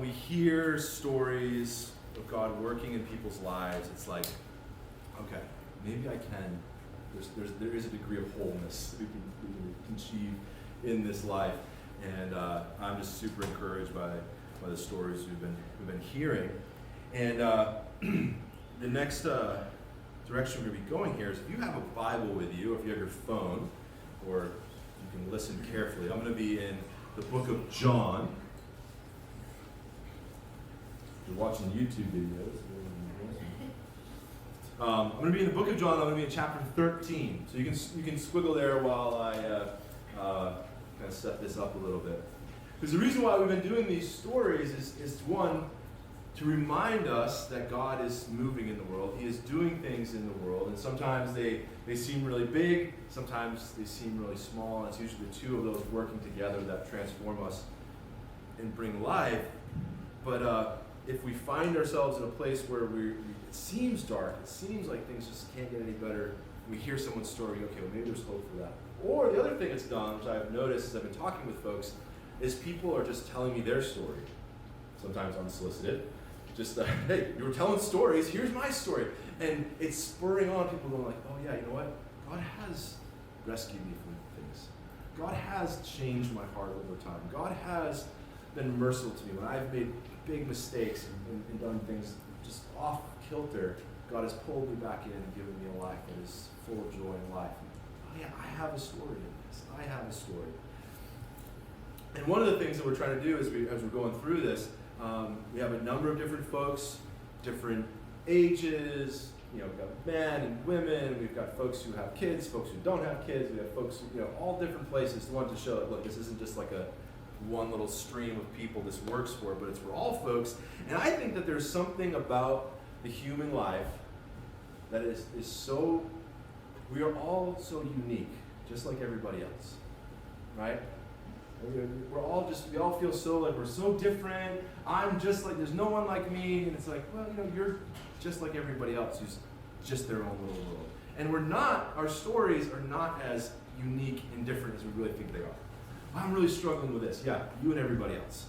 we hear stories of God working in people's lives, it's like, okay, maybe I can. There is a degree of wholeness that we can achieve in this life, and I'm just super encouraged by the stories we've been hearing. And the next direction we're going to be going here is, if you have a Bible with you, or if you have your phone, or you can listen carefully, I'm going to be in the book of John. If you're watching YouTube videos, I'm going to be in the book of John. I'm going to be in chapter 13. So you can squiggle there while I kind of set this up a little bit. Because the reason why we've been doing these stories is one, to remind us that God is moving in the world. He is doing things in the world. And sometimes they seem really big. Sometimes they seem really small. And it's usually the two of those working together that transform us and bring life. But if we find ourselves in a place where it seems dark, it seems like things just can't get any better, we hear someone's story, okay, well, maybe there's hope for that. Or the other thing it's done, which I've noticed as I've been talking with folks, is people are just telling me their story, sometimes unsolicited. Just, hey, you were telling stories, here's my story. And it's spurring on people going like, oh yeah, you know what? God has rescued me from things. God has changed my heart over time. God has been merciful to me. When I've made big mistakes and done things just off kilter, God has pulled me back in and given me a life that is full of joy and life. Oh yeah, I have a story in this. I have a story. And one of the things that we're trying to do as we're going through this, we have a number of different folks, different ages. We've got men and women. We've got folks who have kids, folks who don't have kids. We have folks, all different places. We want to show that, look, this isn't just like one little stream of people this works for, but it's for all folks. And I think that there's something about the human life that is so, we are all so unique, just like everybody else, right? We all feel so like we're so different. I'm just like, there's no one like me. And it's like, well, you're just like everybody else who's just their own little world. And our stories are not as unique and different as we really think they are. I'm really struggling with this. Yeah, you and everybody else,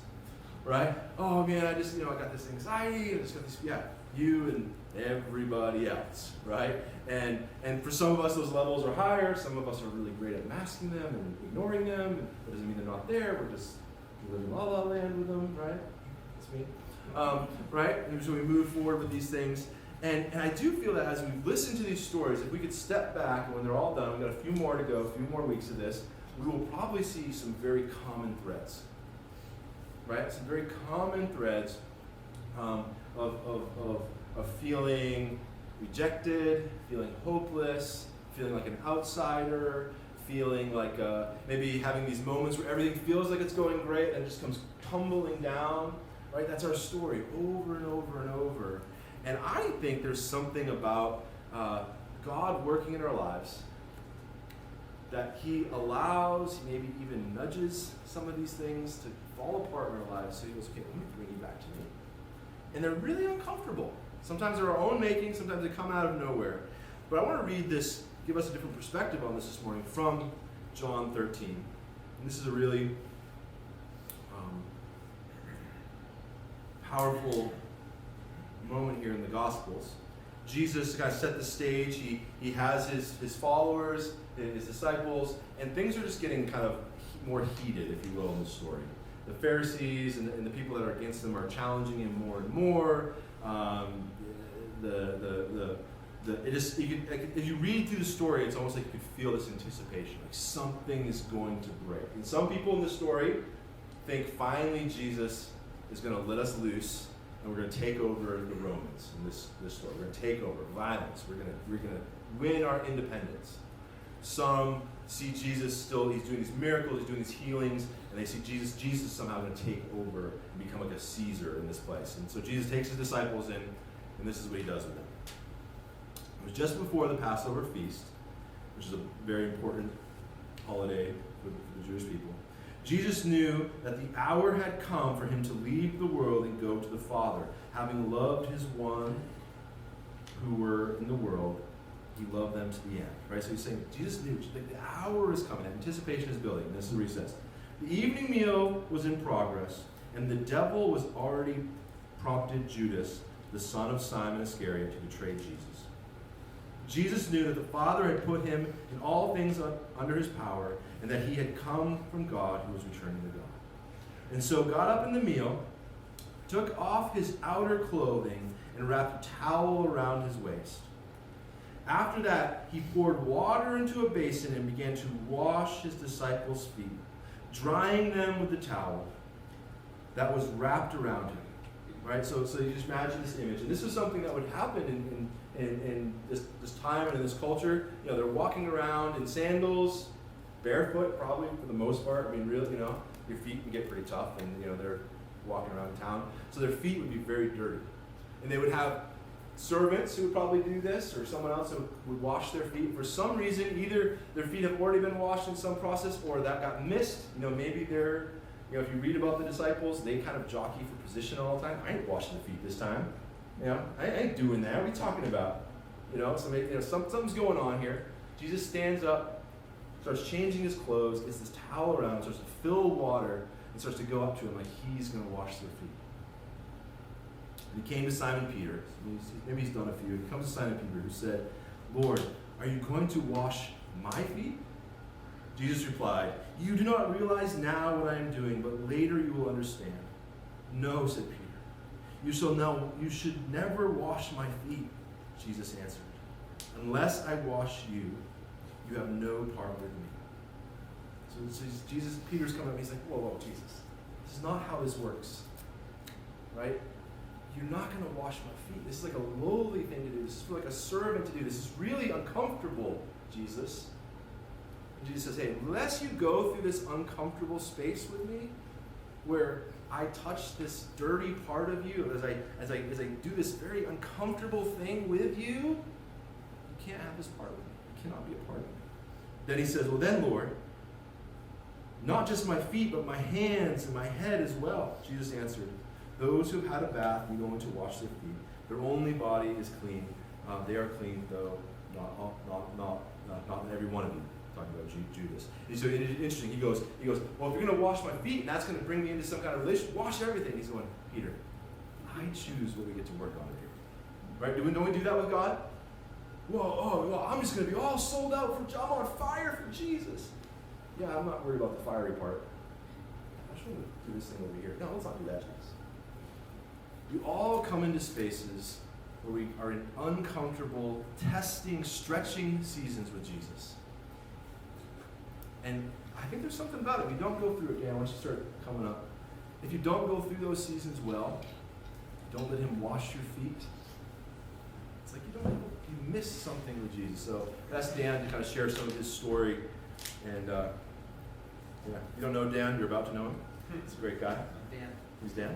right? Oh man, I got this anxiety. I just got this, yeah, you and everybody else, right? And for some of us, those levels are higher. Some of us are really great at masking them and ignoring them. That doesn't mean they're not there. We live in la la land with them, right? That's me, right? And so we move forward with these things. And I do feel that as we listen to these stories, if we could step back, and when they're all done, we've got a few more to go, a few more weeks of this, we will probably see some very common threads, right? Some very common threads of feeling rejected, feeling hopeless, feeling like an outsider, feeling like maybe having these moments where everything feels like it's going great and just comes tumbling down, right? That's our story over and over and over. And I think there's something about God working in our lives that he allows, he maybe even nudges some of these things to fall apart in our lives. So he goes, okay, let me bring you back to me. And they're really uncomfortable. Sometimes they're our own making, sometimes they come out of nowhere. But I want to read this, give us a different perspective on this morning from John 13. And this is a really powerful moment here in the Gospels. Jesus kind of set the stage. He has his followers, his disciples, and things are just getting kind of more heated, if you will, in the story. The Pharisees and the people that are against them are challenging him more and more. If you read through the story, it's almost like you could feel this anticipation, like something is going to break. And some people in the story think finally Jesus is going to let us loose, and we're going to take over the Romans in this story. We're going to take over violence. We're going to win our independence. Some see Jesus still, he's doing these miracles, he's doing these healings, and they see Jesus somehow going to take over and become like a Caesar in this place. And so Jesus takes his disciples in, and this is what he does with them. It was just before the Passover feast, which is a very important holiday for the Jewish people. Jesus knew that the hour had come for him to leave the world and go to the Father. Having loved his one who were in the world, he loved them to the end. Right? So he's saying, Jesus knew that the hour is coming. Anticipation is building. This is what he says. The evening meal was in progress, and the devil was already prompted Judas, the son of Simon Iscariot, to betray Jesus. Jesus knew that the Father had put him in all things under his power, and that he had come from God who was returning to God. And so got up in the meal, took off his outer clothing, and wrapped a towel around his waist. After that, he poured water into a basin and began to wash his disciples' feet, drying them with the towel that was wrapped around him. Right? So you just imagine this image. And this is something that would happen in this time and in this culture. You know, they're walking around in sandals, barefoot probably for the most part. I mean, really, you know, your feet can get pretty tough, and you know, they're walking around town. So their feet would be very dirty. And they would have servants who would probably do this, or someone else who would wash their feet. For some reason, either their feet have already been washed in some process, or that got missed. You know, maybe they're, you know, if you read about the disciples, they kind of jockey for position all the time. I ain't washing the feet this time. You know, I ain't doing that. What are you talking about? You know, so maybe, you know, something's going on here. Jesus stands up, starts changing his clothes, gets this towel around, starts to fill water, and starts to go up to him like he's going to wash their feet. And he came to Simon Peter. Maybe he's done a few. He comes to Simon Peter, who said, "Lord, are you going to wash my feet?" Jesus replied, "You do not realize now what I am doing, but later you will understand." "No," said Peter. You should never wash my feet," Jesus answered. "Unless I wash you, you have no part with me." So Peter's coming up and he's like, whoa, Jesus. This is not how this works. Right? You're not going to wash my feet. This is like a lowly thing to do. This is for like a servant to do. This is really uncomfortable, Jesus. And Jesus says, hey, unless you go through this uncomfortable space with me, where I touch this dirty part of you, as I do this very uncomfortable thing with you, you can't have this part of me. You cannot be a part of me. Then he says, well then, Lord, not just my feet, but my hands and my head as well. Jesus answered, those who have had a bath need only to wash their feet. Their only body is clean. They are clean, though not every one of you. Talking about Judas. And so it's interesting. He goes, well, if you're going to wash my feet, and that's going to bring me into some kind of relationship, wash everything. He's going, Peter, I choose what we get to work on here. Right? Don't we do that with God? Whoa, I'm just going to be all sold out I'm on fire for Jesus. Yeah, I'm not worried about the fiery part. I just want to do this thing over here. No, let's not do that. We all come into spaces where we are in uncomfortable, testing, stretching seasons with Jesus. And I think there's something about it. If you don't go through it, Dan, once you start coming up, if you don't go through those seasons well, don't let him wash your feet. It's like you miss something with Jesus. So that's Dan to kind of share some of his story. And you don't know Dan, you're about to know him. He's a great guy. Dan. Who's Dan?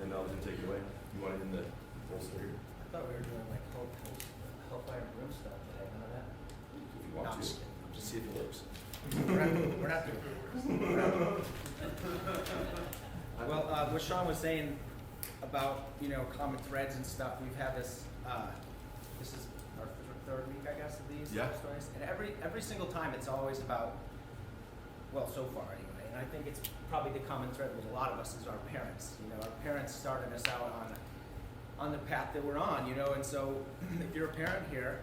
And I'll just take it away. You want it in the full story? I thought we were doing like Hellfire and Brimstone today. None of that? If you want to. Just see if it works. We're not doing it. Well, what Sean was saying about, common threads and stuff, we've had this, this is our third week, I guess, of these stories. And every single time it's always about, well, so far anyway, and I think it's probably the common thread with a lot of us is our parents. Our parents started us out on the path that we're on, and so if you're a parent here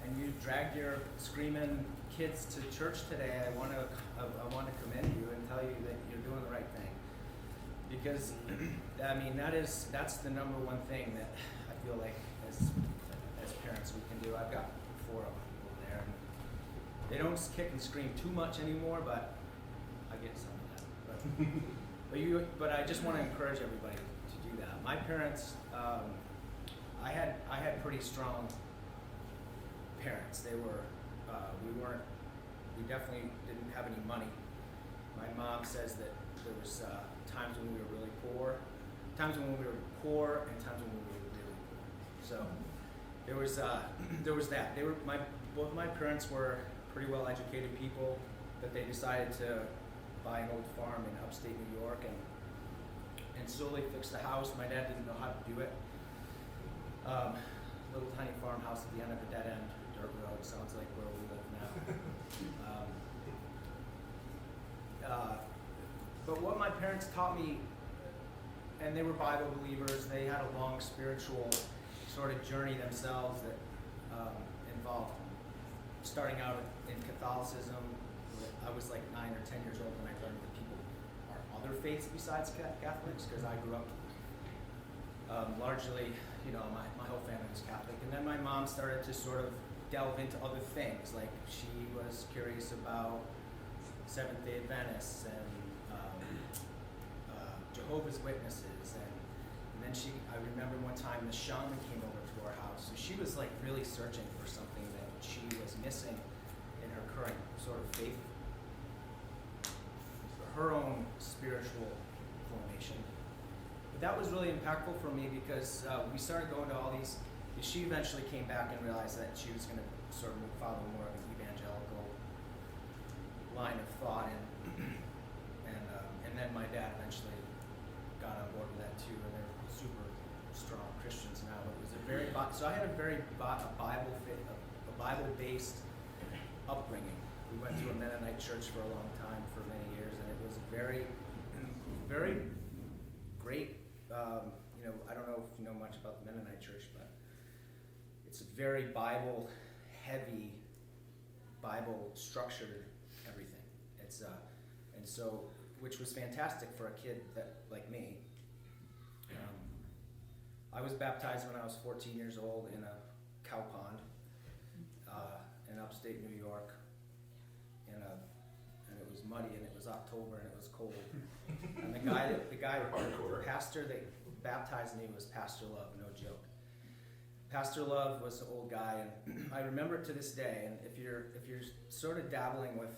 and you dragged your screaming kids to church today, I want to commend you and tell you that you're doing the right thing. Because that's the number one thing that I feel like as parents we can do. I've got 4 of them there, and they don't kick and scream too much anymore, but I get some of that. But I just want to encourage everybody to do that. My parents, I had pretty strong parents. They were, we definitely didn't have any money. My mom says that there was times when we were really poor, and times when we were really poor. So there was that. Both my parents were pretty well educated people, but they decided to buy an old farm in upstate New York and slowly fix the house. My dad didn't know how to do it. Little tiny farmhouse at the end of a dead end dirt road. Sounds like where we live now. But what my parents taught me and they were Bible believers. They had a long spiritual sort of journey themselves that involved starting out in Catholicism. I was like 9 or 10 years old when I learned that people are other faiths besides Catholics, because I grew up largely, my whole family was Catholic. And then my mom started to sort of delve into other things, like she was curious about Seventh-day Adventists and Jehovah's Witnesses, and then I remember one time the shaman came over to our house, so she was like really searching for something that she was missing in her current sort of faith, her own spiritual formation. But that was really impactful for me because we started going to all these. She eventually came back and realized that she was going to sort of follow more of an evangelical line of thought, and then my dad eventually got on board with that too, and they're super strong Christians now. It was so I had a very Bible-based upbringing. We went to a Mennonite church for a long time, for many years, and it was very, very great. I don't know if you know much about the Mennonite church, but it's very Bible-heavy, Bible-structured everything. It's and so, which was fantastic for a kid like me. I was baptized when I was 14 years old in a cow pond in upstate New York, and it was muddy, and it was October, and it was cold. And the pastor that baptized me was Pastor Love, no joke. Pastor Love was an old guy, and I remember it to this day. And if you're sort of dabbling with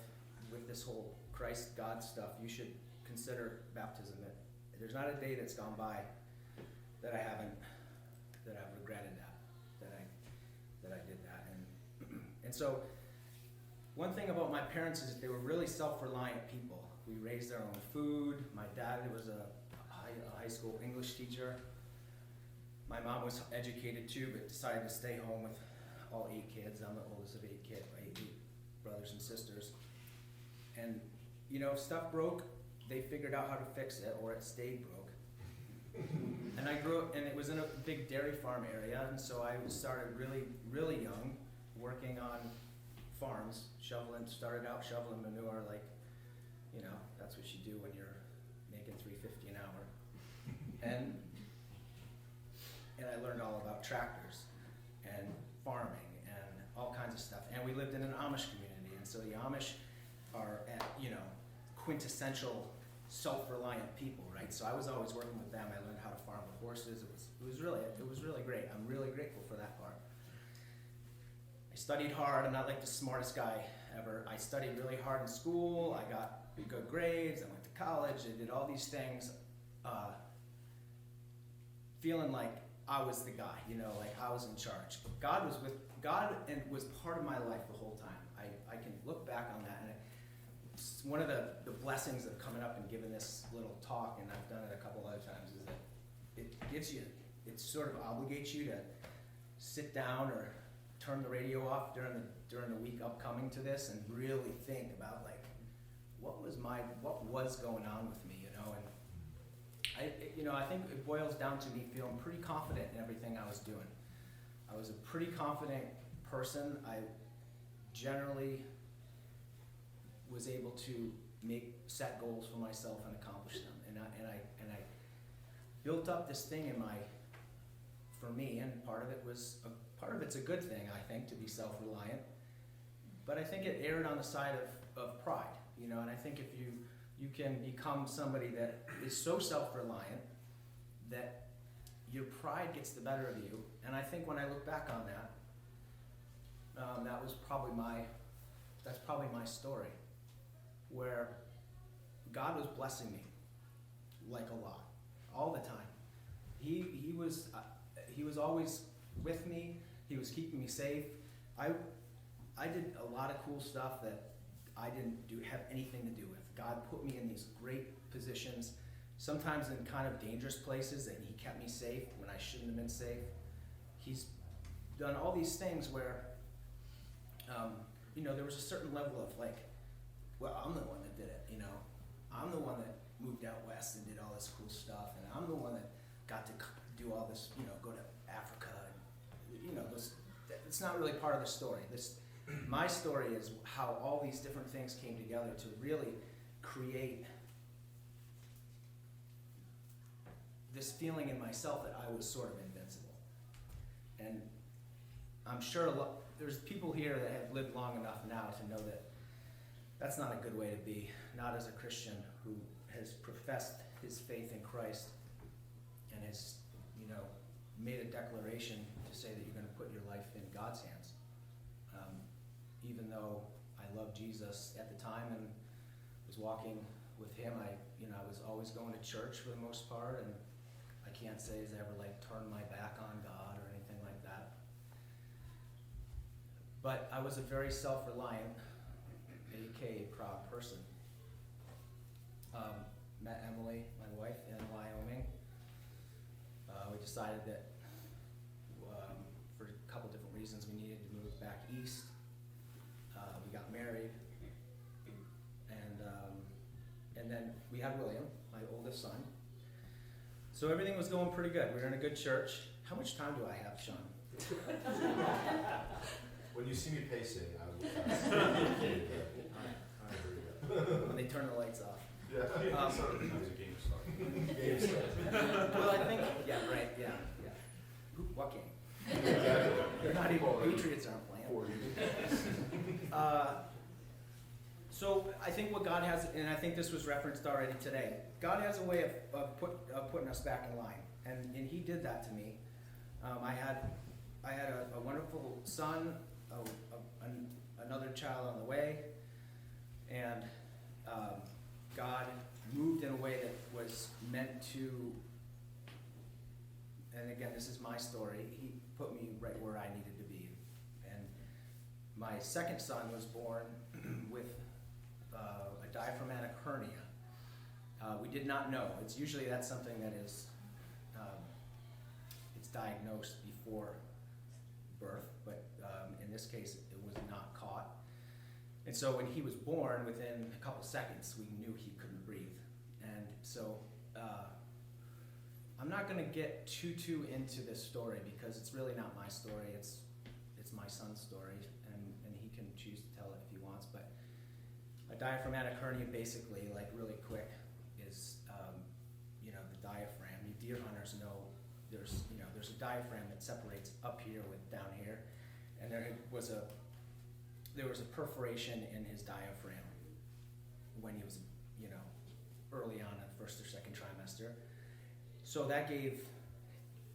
this whole Christ God stuff, you should consider baptism. There's not a day that's gone by that I've regretted that I did that. And so one thing about my parents is they were really self-reliant people. We raised our own food. My dad was a high school English teacher. My mom was educated too, but decided to stay home with all 8 kids. I'm the oldest of 8 brothers and sisters. And if stuff broke, they figured out how to fix it, or it stayed broke. And I grew up, and it was in a big dairy farm area, and so I started really, really young, working on farms, started out shoveling manure, that's what you do when you're making $3.50 an hour. And I learned all about tractors and farming and all kinds of stuff. And we lived in an Amish community, and so the Amish are quintessential self-reliant people, right? So I was always working with them. I learned how to farm with horses. It was really great. I'm really grateful for that part. I studied hard. I'm not like the smartest guy ever. I studied really hard in school. I got good grades. I went to college. I did all these things, feeling like I was the guy, like I was in charge. God was part of my life the whole time. I can look back on that, and it's one of the blessings of coming up and giving this little talk, and I've done it a couple other times, is that it sort of obligates you to sit down or turn the radio off during the week upcoming to this and really think about what was going on with me, and I think it boils down to me feeling pretty confident in everything I was doing. I was a pretty confident person. I generally was able to set goals for myself and accomplish them, and I built up this thing for me, and part of it's a good thing, I think, to be self-reliant, but I think it erred on the side of pride, and I think if you can become somebody that is so self-reliant that your pride gets the better of you. And I think when I look back on that, that's probably my story, where God was blessing me like a lot, all the time. He was always with me. He was keeping me safe. I did a lot of cool stuff that I didn't have anything to do with. God put me in these great positions, sometimes in kind of dangerous places, and he kept me safe when I shouldn't have been safe. He's done all these things where, there was a certain level of I'm the one that did it, I'm the one that moved out west and did all this cool stuff, and I'm the one that got to do all this, go to Africa, and, it's not really part of the story. My story is how all these different things came together to really create this feeling in myself that I was sort of invincible. And I'm sure there's people here that have lived long enough now to know that that's not a good way to be, not as a Christian who has professed his faith in Christ and has, made a declaration to say that you're going to put your life in God's hands. Even though I loved Jesus at the time and was walking with him, I was always going to church for the most part, and I can't say as I ever turned my back on God or anything like that. But I was a very self-reliant, aka proud person. Met Emily, my wife, in Wyoming. We decided that for a couple different reasons we needed to move back east. We got married, and then we had William, my oldest son. So everything was going pretty good. We were in a good church. How much time do I have, Sean? When you see me pacing, I will When they turn the lights off. Yeah. Sometimes a game start. Well, I think, yeah, right, yeah. What game? They're not even, Patriots aren't playing. So I think what God has, and I think this was referenced already today, God has a way of putting us back in line, and he did that to me. I had a wonderful son, another child on the way, and God moved in a way that was meant to, and again, this is my story, he put me right where I needed to be. And my second son was born with a diaphragmatic hernia. We did not know. That's something that is, it's diagnosed before birth, but in this case, it was not caught. And so when he was born, within a couple seconds, we knew he couldn't breathe. And so I'm not going to get too into this story because it's really not my story. It's my son's story, and he can choose to tell it if he wants. But a diaphragmatic hernia, basically, really quick, is the diaphragm. You deer hunters know there's a diaphragm that separates up here with down here, and there was a perforation in his diaphragm when he was early on in the first or second trimester. So that gave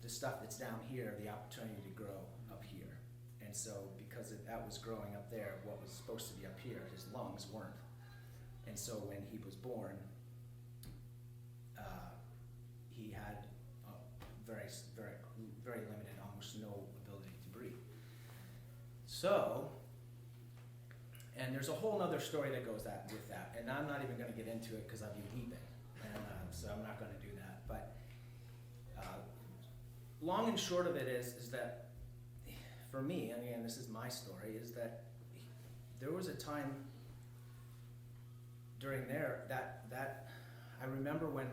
the stuff that's down here the opportunity to grow up here. And so because that was growing up there, what was supposed to be up here, his lungs weren't. And so when he was born, he had very, very, very limited, almost no ability to breathe. So, and there's a whole other story that goes with that, and I'm not even going to get into it because I'll be weeping, and so I'm not going to do that. But long and short of it is that for me, and again, this is my story, is that there was a time during there that I remember when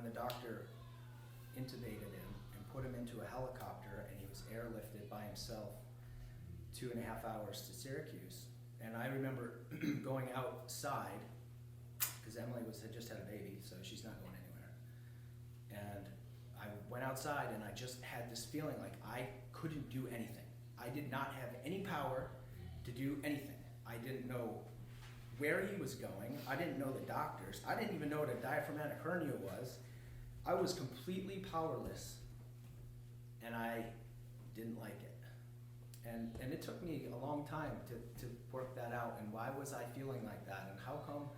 the doctor intubated him and put him into a helicopter, and he was airlifted by himself 2.5 hours to Syracuse. And I remember going outside, because Emily had just had a baby, so she's not going anywhere. And I went outside, and I just had this feeling like I couldn't do anything. I did not have any power to do anything. I didn't know where he was going. I didn't know the doctors. I didn't even know what a diaphragmatic hernia was. I was completely powerless, and I didn't like it. And it took me a long time to work that out, and why was I feeling like that, and how come?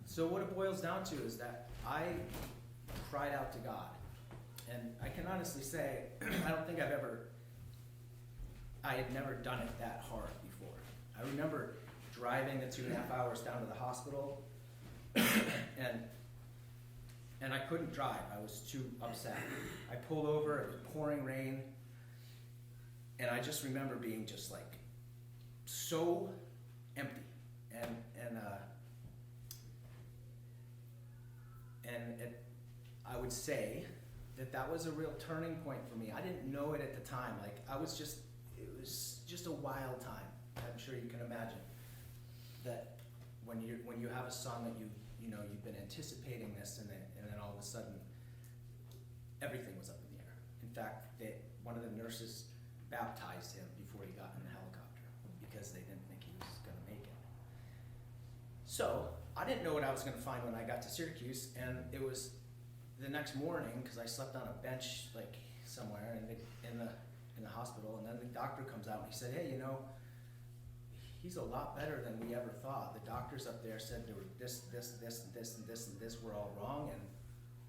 So what it boils down to is that I cried out to God, and I can honestly say, I don't think I had never done it that hard before. I remember driving the 2.5 hours down to the hospital, and I couldn't drive. I was too upset. I pulled over, it was pouring rain, and I just remember being just so empty. And I would say that was a real turning point for me. I didn't know it at the time. Like, it was just a wild time. I'm sure you can imagine that when you have a son that you've been anticipating this, and then all of a sudden everything was up in the air. In fact, one of the nurses baptized him before he got in the helicopter because they didn't think he was going to make it. So I didn't know what I was going to find when I got to Syracuse, and it was the next morning, because I slept on a bench like somewhere in the hospital, and then the doctor comes out and he said, "Hey, he's a lot better than we ever thought. The doctors up there said there were this, and this were all wrong, and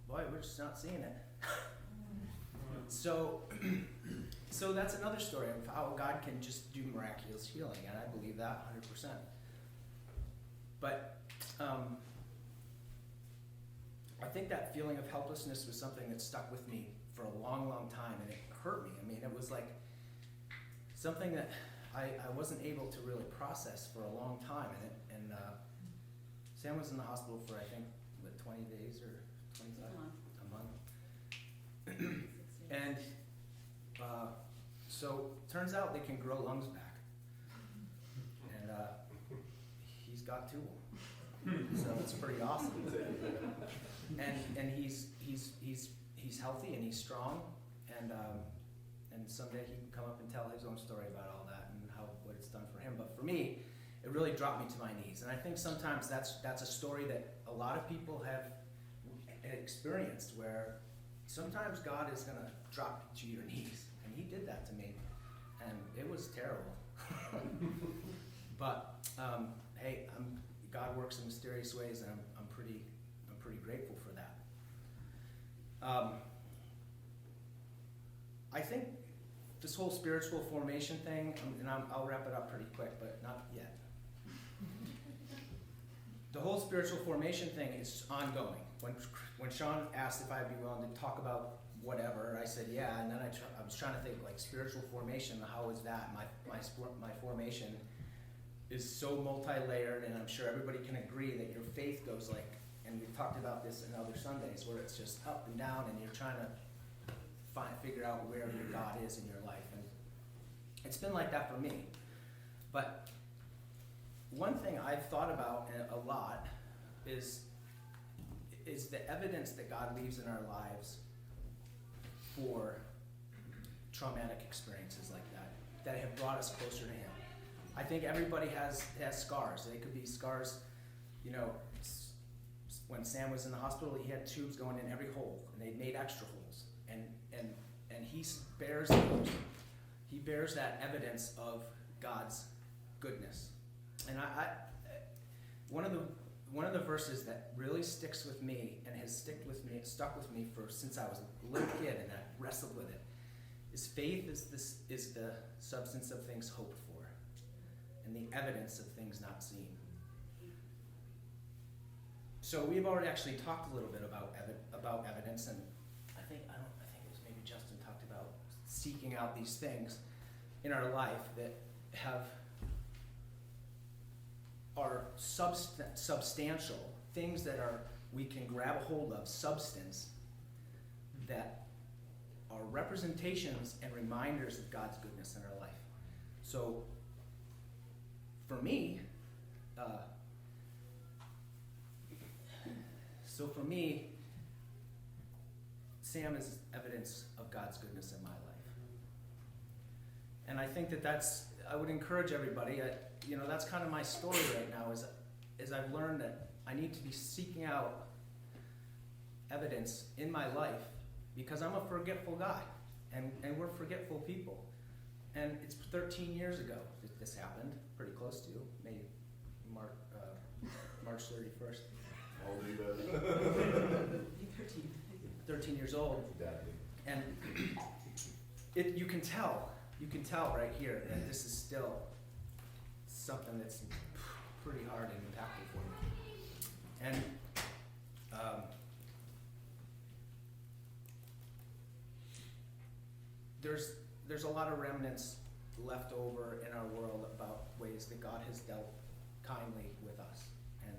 boy, we're just not seeing it." So that's another story of how God can just do miraculous healing, and I believe that 100%. But I think that feeling of helplessness was something that stuck with me for a long, long time, and it hurt me. I mean, it was like something that I wasn't able to really process for a long time, and Sam was in the hospital for, I think, 20 days or 25? A month. And so turns out they can grow lungs back, and he's got 2 of them, so it's pretty awesome. And he's healthy and he's strong, and someday he can come up and tell his own story about all that and what it's done for him. But for me, it really dropped me to my knees, and I think sometimes that's a story that a lot of people have experienced, where sometimes God is going to drop you to your knees, and he did that to me, and it was terrible. But hey, God works in mysterious ways, and I'm pretty grateful for that. I think this whole spiritual formation thing, and I'll wrap it up pretty quick, but not yet. The whole spiritual formation thing is ongoing. When Sean asked if I'd be willing to talk about whatever, I said yeah, and then I was trying to think, like, spiritual formation, how is that? My formation is so multi-layered, and I'm sure everybody can agree that your faith goes like, and we've talked about this in other Sundays, where it's just up and down, and you're trying to figure out where your God is in your life. And it's been like that for me. But one thing I've thought about a lot is the evidence that God leaves in our lives for traumatic experiences like that have brought us closer to him. I think everybody has scars. They could be scars, when Sam was in the hospital, he had tubes going in every hole, and they made extra holes. And he bears those. He bears that evidence of God's goodness. And one of the verses that really sticks with me and has stuck with me since I was a little kid, and I wrestled with it, is faith is the substance of things hoped for, and the evidence of things not seen. So we've already actually talked a little bit about evidence, and I think it was maybe Justin talked about seeking out these things in our life that are substantial, things that we can grab a hold of, substance, that are representations and reminders of God's goodness in our life. So for me, Sam is evidence of God's goodness in my life. And I think I would encourage everybody, that's kind of my story right now, is I've learned that I need to be seeking out evidence in my life, because I'm a forgetful guy, and we're forgetful people. And it's 13 years ago that this happened, pretty close to, maybe March 31st. I'll do that. 13 years old. And you can tell right here that this is still something that's pretty hard and impactful for me. And there's a lot of remnants left over in our world about ways that God has dealt kindly with us and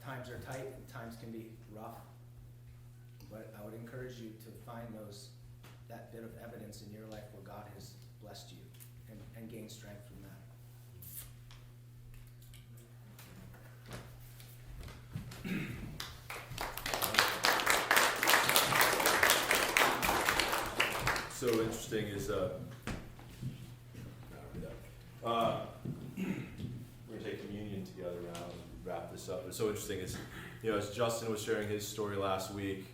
times are tight and times can be rough. But I would encourage you to find that bit of evidence in your life where God has blessed you and gain strength from that. So interesting is we're gonna take communion together now and wrap this up. What's so interesting is, as Justin was sharing his story last week,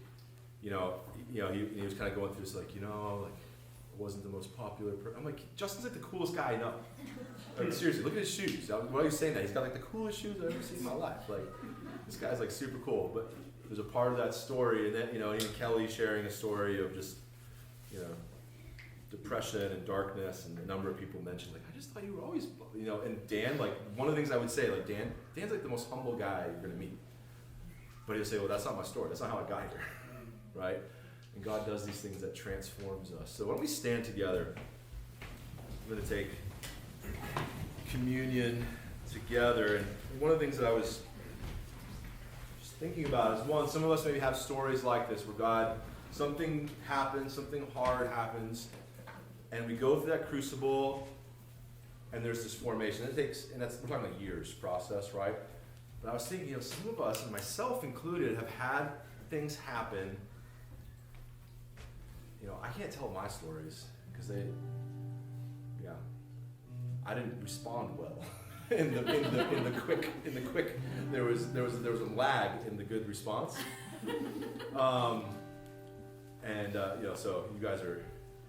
he was kind of going through this, like, I wasn't the most popular person. I'm like, Justin's like the coolest guy I know. Like, seriously, look at his shoes. Why are you saying that? He's got like the coolest shoes I've ever seen in my life. Like, this guy's like super cool. But there's a part of that story, and then even Kelly sharing a story of just, depression and darkness, and a number of people mentioned, like, I just thought you were always, and Dan, like, one of the things I would say, like, Dan's like the most humble guy you're gonna meet. But he'll say, well, that's not my story. That's not how I got here, right? And God does these things that transforms us. So why don't we stand together? We're gonna take communion together. And one of the things that I was just thinking about is, one, some of us maybe have stories like this where God, something happens, something hard happens, and we go through that crucible, and there's this formation. We're talking about years process, right? But I was thinking, some of us, and myself included, have had things happen. I can't tell my stories because I didn't respond well. in the quick, there was a lag in the good response. So you guys are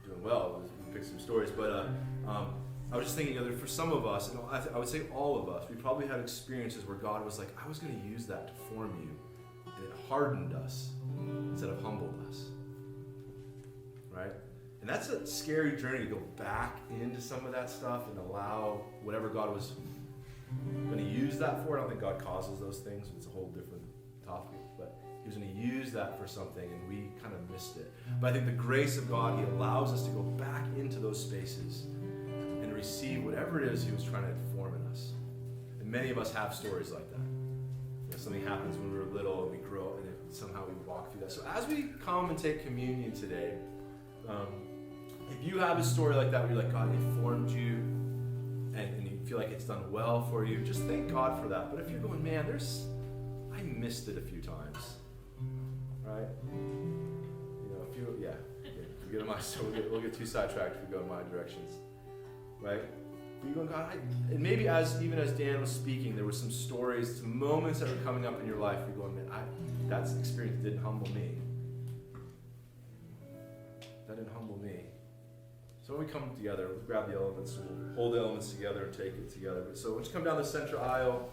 doing well. We picked some stories, but I was just thinking, for some of us, and I would say all of us, we probably had experiences where God was like, I was going to use that to form you, and it hardened us instead of humbled us, right? And that's a scary journey to go back into some of that stuff and allow whatever God was going to use that for. I don't think God causes those things. It's a whole different topic, but He was going to use that for something, and we kind of missed it. But I think the grace of God, He allows us to go back into those spaces and receive whatever it is He was trying to form in us. And many of us have stories like that. Something happens when we're little and we grow, and somehow we walk through that. So as we come and take communion today, if you have a story like that where you're like, God, He formed you, and you feel like it's done well for you, just thank God for that. But if you're going, man, I missed it a few times, right? If we get in my, so we'll get too sidetracked if we go in my directions, right? But you're going, God, and maybe even as Dan was speaking, there were some stories, some moments that were coming up in your life. You're going, man, that experience didn't humble me. That didn't humble me. So when we come together, we'll grab the elements, we'll hold the elements together and take it together. So let's come down the center aisle.